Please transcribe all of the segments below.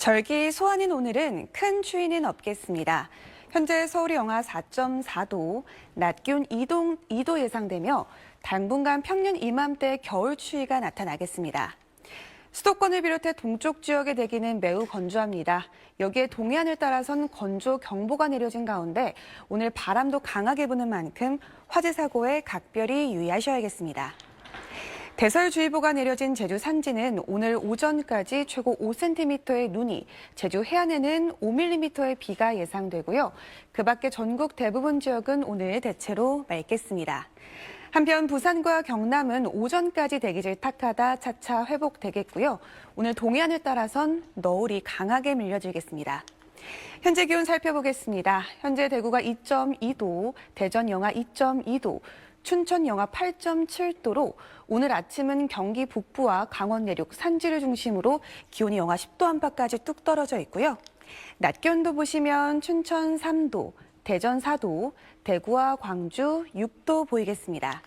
절기 소환인 오늘은 큰 추위는 없겠습니다. 현재 서울이 영하 4.4도, 낮 기온 2도 예상되며 당분간 평년 이맘때 겨울 추위가 나타나겠습니다. 수도권을 비롯해 동쪽 지역의 대기는 매우 건조합니다. 여기에 동해안을 따라선 건조경보가 내려진 가운데 오늘 바람도 강하게 부는 만큼 화재 사고에 각별히 유의하셔야겠습니다. 대설주의보가 내려진 제주 산지는 오늘 오전까지 최고 5cm의 눈이, 제주 해안에는 5mm의 비가 예상되고요. 그 밖에 전국 대부분 지역은 오늘 대체로 맑겠습니다. 한편 부산과 경남은 오전까지 대기질 탁하다 차차 회복되겠고요. 오늘 동해안을 따라선 너울이 강하게 밀려들겠습니다. 현재 기온 살펴보겠습니다. 현재 대구가 2.2도, 대전 영하 2.2도, 춘천 영하 8.7도로 오늘 아침은 경기 북부와 강원 내륙 산지를 중심으로 기온이 영하 10도 안팎까지 뚝 떨어져 있고요. 낮 기온도 보시면 춘천 3도, 대전 4도, 대구와 광주 6도 보이겠습니다.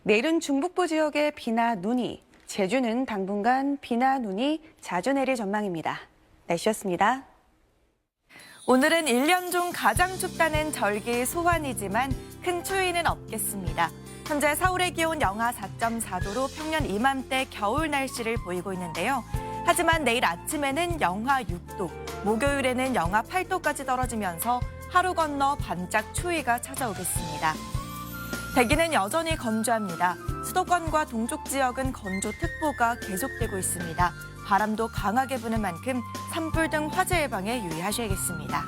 내일은 중북부 지역에 비나 눈이, 제주는 당분간 비나 눈이 자주 내릴 전망입니다. 날씨였습니다. 오늘은 1년 중 가장 춥다는 절기 소환이지만 큰 추위는 없겠습니다. 현재 서울의 기온 영하 4.4도로 평년 이맘때 겨울 날씨를 보이고 있는데요. 하지만 내일 아침에는 영하 6도, 목요일에는 영하 8도까지 떨어지면서 하루 건너 반짝 추위가 찾아오겠습니다. 대기는 여전히 건조합니다. 수도권과 동쪽 지역은 건조특보가 계속되고 있습니다. 바람도 강하게 부는 만큼 산불 등 화재 예방에 유의하셔야겠습니다.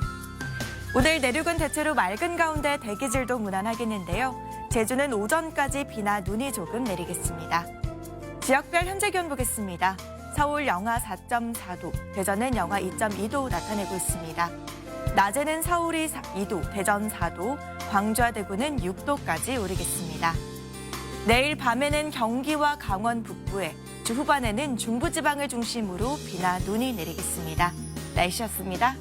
오늘 내륙은 대체로 맑은 가운데 대기질도 무난하겠는데요. 제주는 오전까지 비나 눈이 조금 내리겠습니다. 지역별 현재 기온 보겠습니다. 서울 영하 4.4도, 대전은 영하 2.2도 나타내고 있습니다. 낮에는 서울이 2도, 대전 4도, 광주와 대구는 6도까지 오르겠습니다. 내일 밤에는 경기와 강원 북부에, 주 후반에는 중부지방을 중심으로 비나 눈이 내리겠습니다. 날씨였습니다.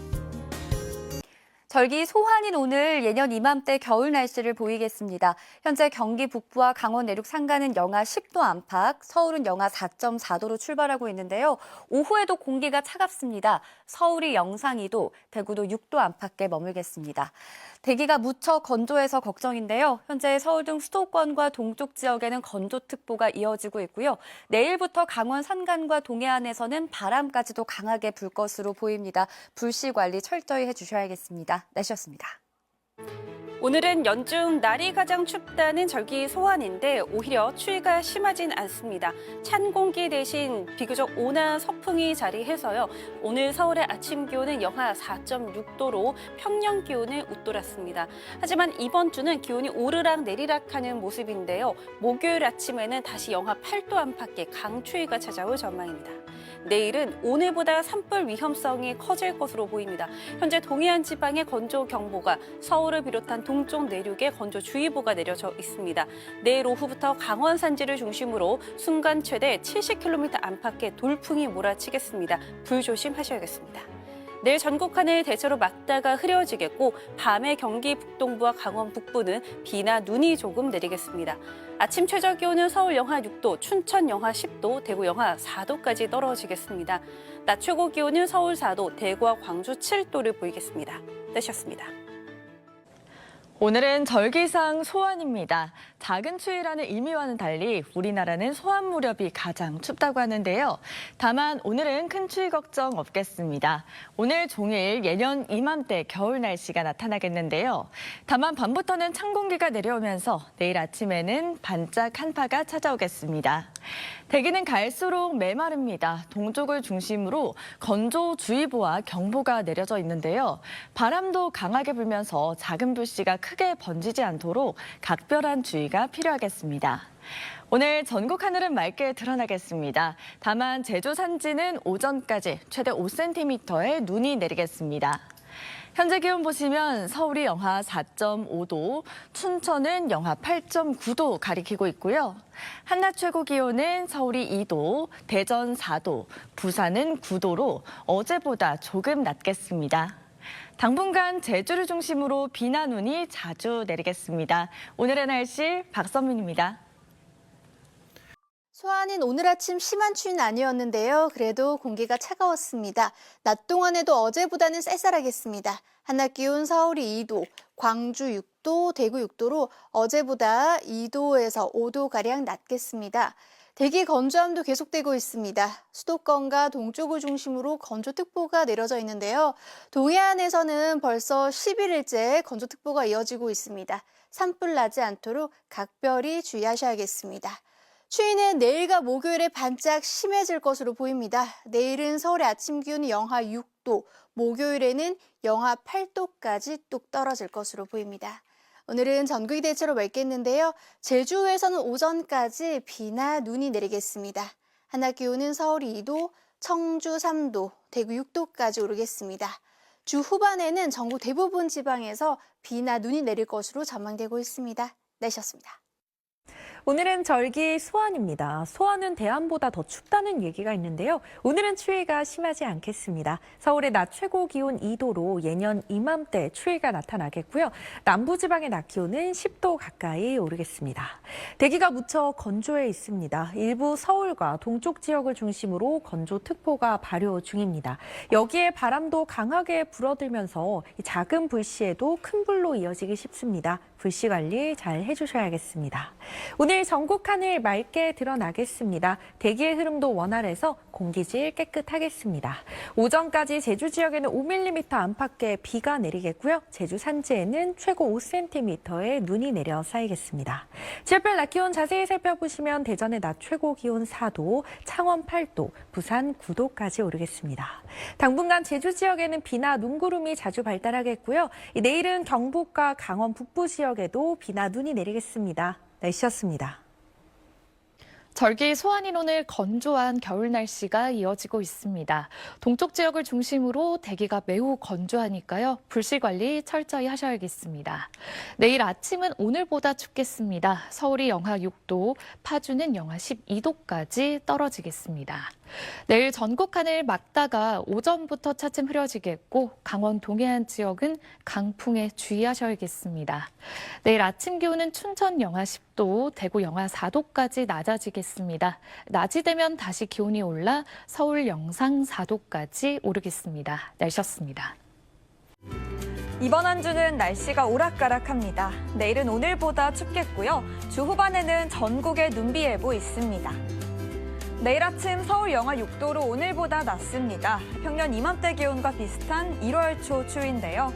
절기 소환인 오늘 예년 이맘때 겨울 날씨를 보이겠습니다. 현재 경기 북부와 강원 내륙 산간은 영하 10도 안팎, 서울은 영하 4.4도로 출발하고 있는데요. 오후에도 공기가 차갑습니다. 서울이 영상 2도, 대구도 6도 안팎에 머물겠습니다. 대기가 무척 건조해서 걱정인데요. 현재 서울 등 수도권과 동쪽 지역에는 건조특보가 이어지고 있고요. 내일부터 강원 산간과 동해안에서는 바람까지도 강하게 불 것으로 보입니다. 불씨 관리 철저히 해주셔야겠습니다. 날씨였습니다. 오늘은 연중 날이 가장 춥다는 절기 소환인데 오히려 추위가 심하진 않습니다. 찬 공기 대신 비교적 온화한 서풍이 자리해서요. 오늘 서울의 아침 기온은 영하 4.6도로 평년 기온을 웃돌았습니다. 하지만 이번 주는 기온이 오르락 내리락하는 모습인데요. 목요일 아침에는 다시 영하 8도 안팎의 강추위가 찾아올 전망입니다. 내일은 오늘보다 산불 위험성이 커질 것으로 보입니다. 현재 동해안 지방에 건조경보가, 서울을 비롯한 동쪽 내륙에 건조주의보가 내려져 있습니다. 내일 오후부터 강원 산지를 중심으로 순간 최대 70km 안팎의 돌풍이 몰아치겠습니다. 불조심하셔야겠습니다. 내일 전국 하늘 대체로 맑다가 흐려지겠고 밤에 경기 북동부와 강원 북부는 비나 눈이 조금 내리겠습니다. 아침 최저 기온은 서울 영하 6도, 춘천 영하 10도, 대구 영하 4도까지 떨어지겠습니다. 낮 최고 기온은 서울 4도, 대구와 광주 7도를 보이겠습니다. 날씨였습니다. 오늘은 절기상 소환입니다. 작은 추위라는 의미와는 달리 우리나라는 소환 무렵이 가장 춥다고 하는데요. 다만 오늘은 큰 추위 걱정 없겠습니다. 오늘 종일 예년 이맘때 겨울 날씨가 나타나겠는데요. 다만 밤부터는 찬 공기가 내려오면서 내일 아침에는 반짝 한파가 찾아오겠습니다. 대기는 갈수록 메마릅니다. 동쪽을 중심으로 건조주의보와 경보가 내려져 있는데요. 바람도 강하게 불면서 작은 불씨가 크게 번지지 않도록 각별한 주의가 필요하겠습니다. 오늘 전국 하늘은 맑게 드러나겠습니다. 다만 제주 산지는 오전까지 최대 5cm의 눈이 내리겠습니다. 현재 기온 보시면 서울이 영하 4.5도, 춘천은 영하 8.9도 가리키고 있고요. 한낮 최고 기온은 서울이 2도, 대전 4도, 부산은 9도로 어제보다 조금 낮겠습니다. 당분간 제주를 중심으로 비나 눈이 자주 내리겠습니다. 오늘의 날씨 박선민입니다. 소환인 오늘 아침 심한 추위는 아니었는데요. 그래도 공기가 차가웠습니다. 낮 동안에도 어제보다는 쌀쌀하겠습니다. 한낮 기온 서울이 2도, 광주 6도, 대구 6도로 어제보다 2도에서 5도가량 낮겠습니다. 대기 건조함도 계속되고 있습니다. 수도권과 동쪽을 중심으로 건조특보가 내려져 있는데요. 동해안에서는 벌써 11일째 건조특보가 이어지고 있습니다. 산불 나지 않도록 각별히 주의하셔야겠습니다. 추위는 내일과 목요일에 반짝 심해질 것으로 보입니다. 내일은 서울의 아침 기온이 영하 6도, 목요일에는 영하 8도까지 뚝 떨어질 것으로 보입니다. 오늘은 전국이 대체로 맑겠는데요. 제주에서는 오전까지 비나 눈이 내리겠습니다. 한낮 기온은 서울이 2도, 청주 3도, 대구 6도까지 오르겠습니다. 주 후반에는 전국 대부분 지방에서 비나 눈이 내릴 것으로 전망되고 있습니다. 날씨였습니다. 오늘은 절기 소환입니다. 소환은 대안보다 더 춥다는 얘기가 있는데요. 오늘은 추위가 심하지 않겠습니다. 서울의 낮 최고 기온 2도로 예년 이맘때 추위가 나타나겠고요. 남부지방의 낮 기온은 10도 가까이 오르겠습니다. 대기가 무척 건조해 있습니다. 일부 서울과 동쪽 지역을 중심으로 건조특보가 발효 중입니다. 여기에 바람도 강하게 불어들면서 작은 불씨에도 큰 불로 이어지기 쉽습니다. 불씨 관리 잘 해주셔야겠습니다. 오늘 전국 하늘 맑게 드러나겠습니다. 대기의 흐름도 원활해서 공기질 깨끗하겠습니다. 오전까지 제주 지역에는 5mm 안팎의 비가 내리겠고요. 제주 산지에는 최고 5cm의 눈이 내려 쌓이겠습니다. 지역별 낮 기온 자세히 살펴보시면 대전의 낮 최고 기온 4도, 창원 8도, 부산 9도까지 오르겠습니다. 당분간 제주 지역에는 비나 눈구름이 자주 발달하겠고요. 내일은 경북과 강원 북부 지역에도 비나 눈이 내리겠습니다. 날씨였습니다. 절기 소환인 오늘 건조한 겨울 날씨가 이어지고 있습니다. 동쪽 지역을 중심으로 대기가 매우 건조하니까요. 불씨 관리 철저히 하셔야겠습니다. 내일 아침은 오늘보다 춥겠습니다. 서울이 영하 6도, 파주는 영하 12도까지 떨어지겠습니다. 내일 전국 하늘 맑다가 오전부터 차츰 흐려지겠고 강원 동해안 지역은 강풍에 주의하셔야겠습니다. 내일 아침 기온은 춘천 영하 10도, 대구 영하 4도까지 낮아지겠습니다. 낮이 되면 다시 기온이 올라 서울 영상 4도까지 오르겠습니다. 날씨였습니다. 이번 한 주는 날씨가 오락가락합니다. 내일은 오늘보다 춥겠고요. 주 후반에는 전국에 눈비 예보 있습니다. 내일 아침 서울 영하 6도로 오늘보다 낮습니다. 평년 이맘때 기온과 비슷한 1월 초 추위인데요.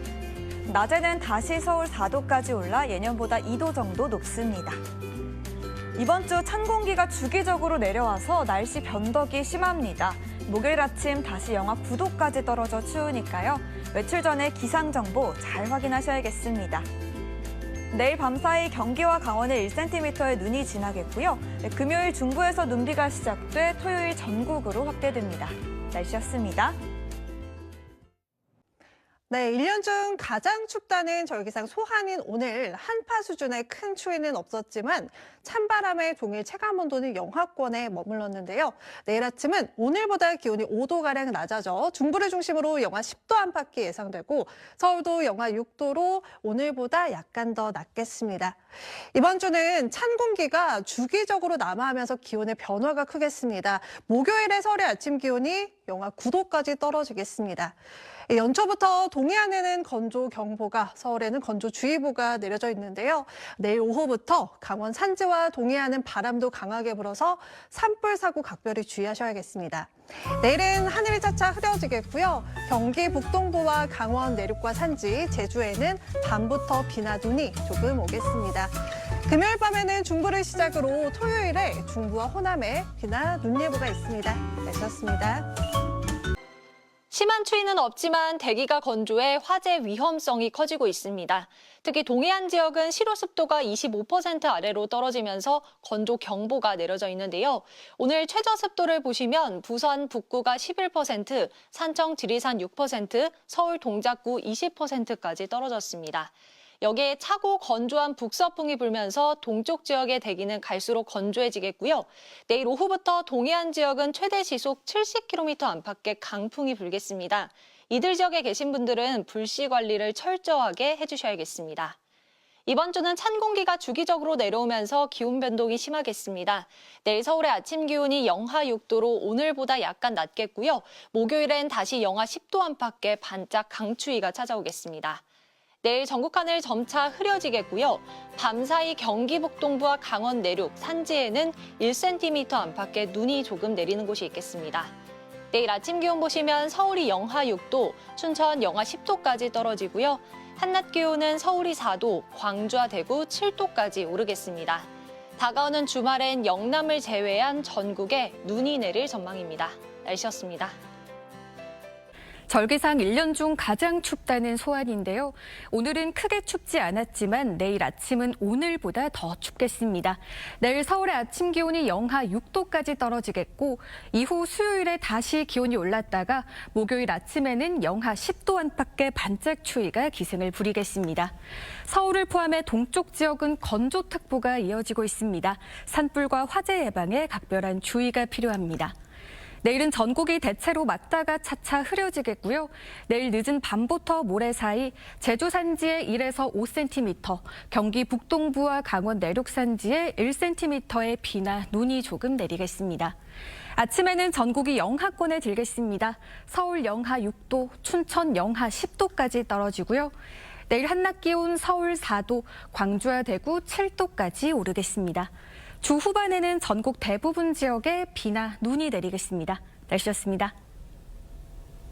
낮에는 다시 서울 4도까지 올라 예년보다 2도 정도 높습니다. 이번 주 찬 공기가 주기적으로 내려와서 날씨 변덕이 심합니다. 목요일 아침 다시 영하 9도까지 떨어져 추우니까요. 외출 전에 기상정보 잘 확인하셔야겠습니다. 내일 밤사이 경기와 강원에 1cm의 눈이 지나겠고요. 금요일 중부에서 눈비가 시작돼 토요일 전국으로 확대됩니다. 날씨였습니다. 네, 1년 중 가장 춥다는 절기상 소환인 오늘 한파 수준의 큰 추위는 없었지만 찬바람에 동일 체감온도는 영하권에 머물렀는데요. 내일 아침은 오늘보다 기온이 5도가량 낮아져 중부를 중심으로 영하 10도 안팎이 예상되고 서울도 영하 6도로 오늘보다 약간 더 낮겠습니다. 이번 주는 찬 공기가 주기적으로 남하하면서 기온의 변화가 크겠습니다. 목요일에 서울의 아침 기온이 영하 9도까지 떨어지겠습니다. 연초부터 동해안에는 건조경보가, 서울에는 건조주의보가 내려져 있는데요. 내일 오후부터 강원 산지와 동해안은 바람도 강하게 불어서 산불 사고 각별히 주의하셔야겠습니다. 내일은 하늘이 차차 흐려지겠고요. 경기 북동부와 강원 내륙과 산지, 제주에는 밤부터 비나 눈이 조금 오겠습니다. 금요일 밤에는 중부를 시작으로 토요일에 중부와 호남에 비나 눈 예보가 있습니다. 날씨였습니다. 심한 추위는 없지만 대기가 건조해 화재 위험성이 커지고 있습니다. 특히 동해안 지역은 실효습도가 25% 아래로 떨어지면서 건조경보가 내려져 있는데요. 오늘 최저습도를 보시면 부산 북구가 11%, 산청 지리산 6%, 서울 동작구 20%까지 떨어졌습니다. 여기에 차고 건조한 북서풍이 불면서 동쪽 지역의 대기는 갈수록 건조해지겠고요. 내일 오후부터 동해안 지역은 최대 시속 70km 안팎의 강풍이 불겠습니다. 이들 지역에 계신 분들은 불씨 관리를 철저하게 해주셔야겠습니다. 이번 주는 찬 공기가 주기적으로 내려오면서 기온 변동이 심하겠습니다. 내일 서울의 아침 기온이 영하 6도로 오늘보다 약간 낮겠고요. 목요일엔 다시 영하 10도 안팎의 반짝 강추위가 찾아오겠습니다. 내일 전국 하늘 점차 흐려지겠고요. 밤사이 경기 북동부와 강원 내륙, 산지에는 1cm 안팎의 눈이 조금 내리는 곳이 있겠습니다. 내일 아침 기온 보시면 서울이 영하 6도, 춘천 영하 10도까지 떨어지고요. 한낮 기온은 서울이 4도, 광주와 대구 7도까지 오르겠습니다. 다가오는 주말엔 영남을 제외한 전국에 눈이 내릴 전망입니다. 날씨였습니다. 절기상 1년 중 가장 춥다는 소환인데요. 오늘은 크게 춥지 않았지만 내일 아침은 오늘보다 더 춥겠습니다. 내일 서울의 아침 기온이 영하 6도까지 떨어지겠고 이후 수요일에 다시 기온이 올랐다가 목요일 아침에는 영하 10도 안팎의 반짝 추위가 기승을 부리겠습니다. 서울을 포함해 동쪽 지역은 건조특보가 이어지고 있습니다. 산불과 화재 예방에 각별한 주의가 필요합니다. 내일은 전국이 대체로 맞다가 차차 흐려지겠고요. 내일 늦은 밤부터 모레 사이 제주 산지에 1에서 5cm, 경기 북동부와 강원 내륙 산지에 1cm의 비나 눈이 조금 내리겠습니다. 아침에는 전국이 영하권에 들겠습니다. 서울 영하 6도, 춘천 영하 10도까지 떨어지고요. 내일 한낮 기온 서울 4도, 광주와 대구 7도까지 오르겠습니다. 주 후반에는 전국 대부분 지역에 비나 눈이 내리겠습니다. 날씨였습니다.